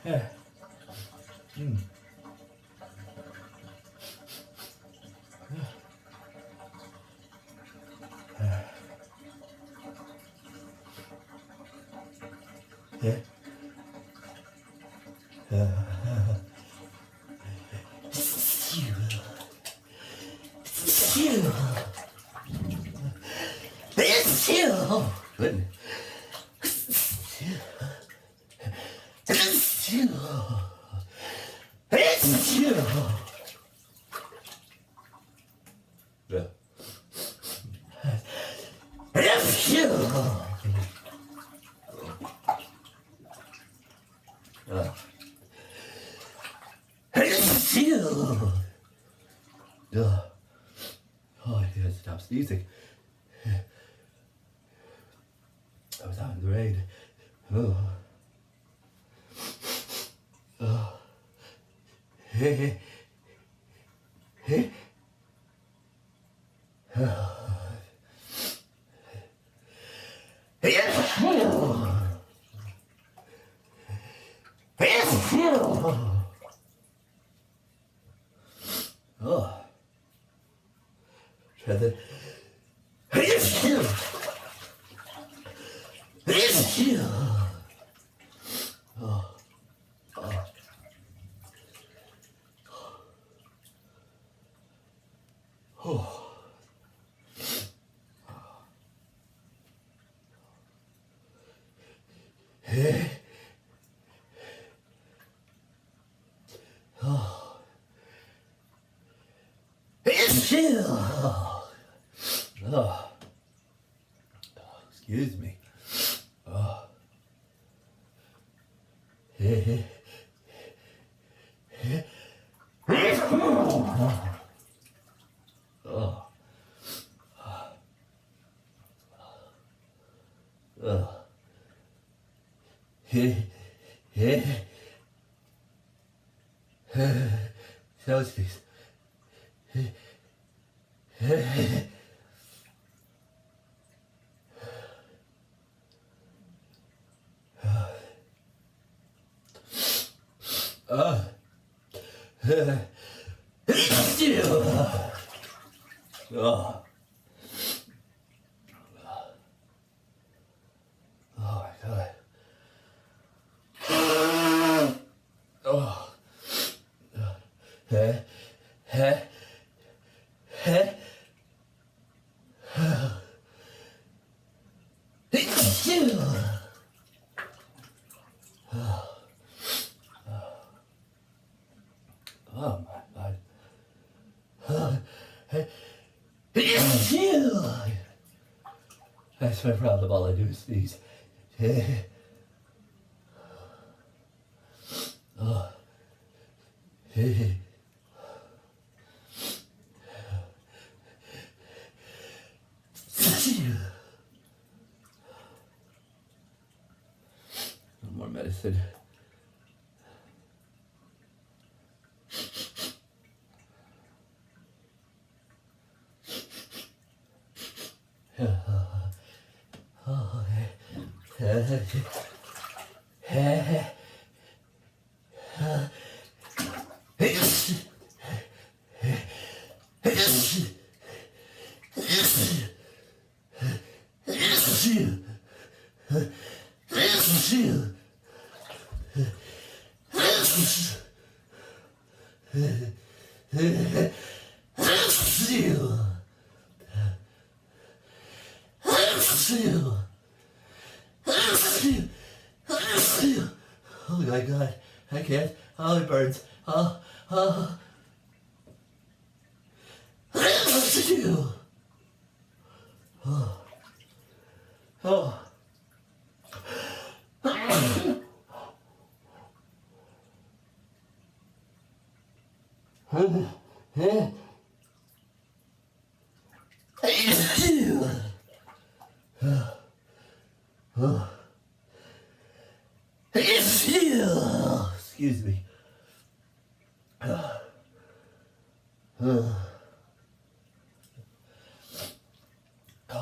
Yeah. Mm. Yeah. Good. Yeah. Yeah. Oh, I gotta stop sneezing. I was out in the rain. Oh. Oh. Hey. Hey. Oh. Try that. Oh. Excuse me. Oh. Oh. Oh. Celsius. Oh. Oh. Oh my god. Oh. Hey. Hey. Hey. Oh my god. That's my problem. All I do is sneeze. Oh. No more medicine. Oh my god, I can't. Oh, it burns. Oh, oh. Oh. Excuse me. Oh,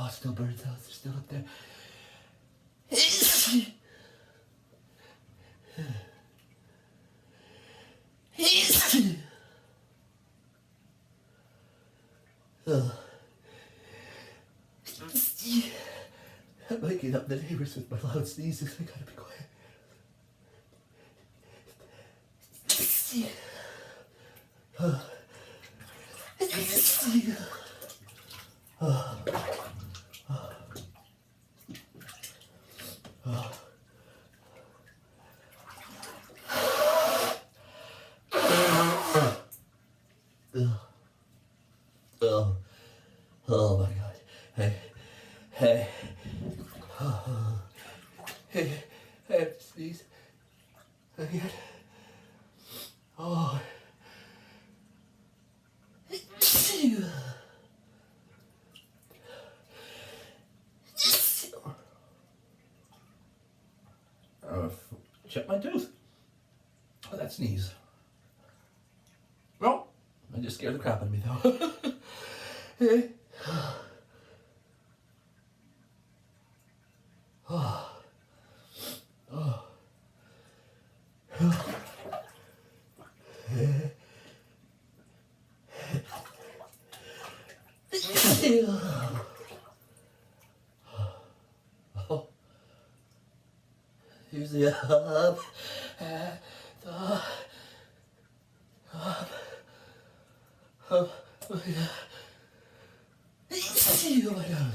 it still burns out. It's still up there. I'm waking up the neighbors with my loud sneezes. I gotta be quiet. Oh, oh my God. Hey, hey, hey, I have to sneeze again. Oh. Check my tooth. Oh, that sneeze. Well, I just scared the crap out of me though. Hey. Oh. Oh. Oh. Here's the up and the up. Oh my God. Oh my God. See you again.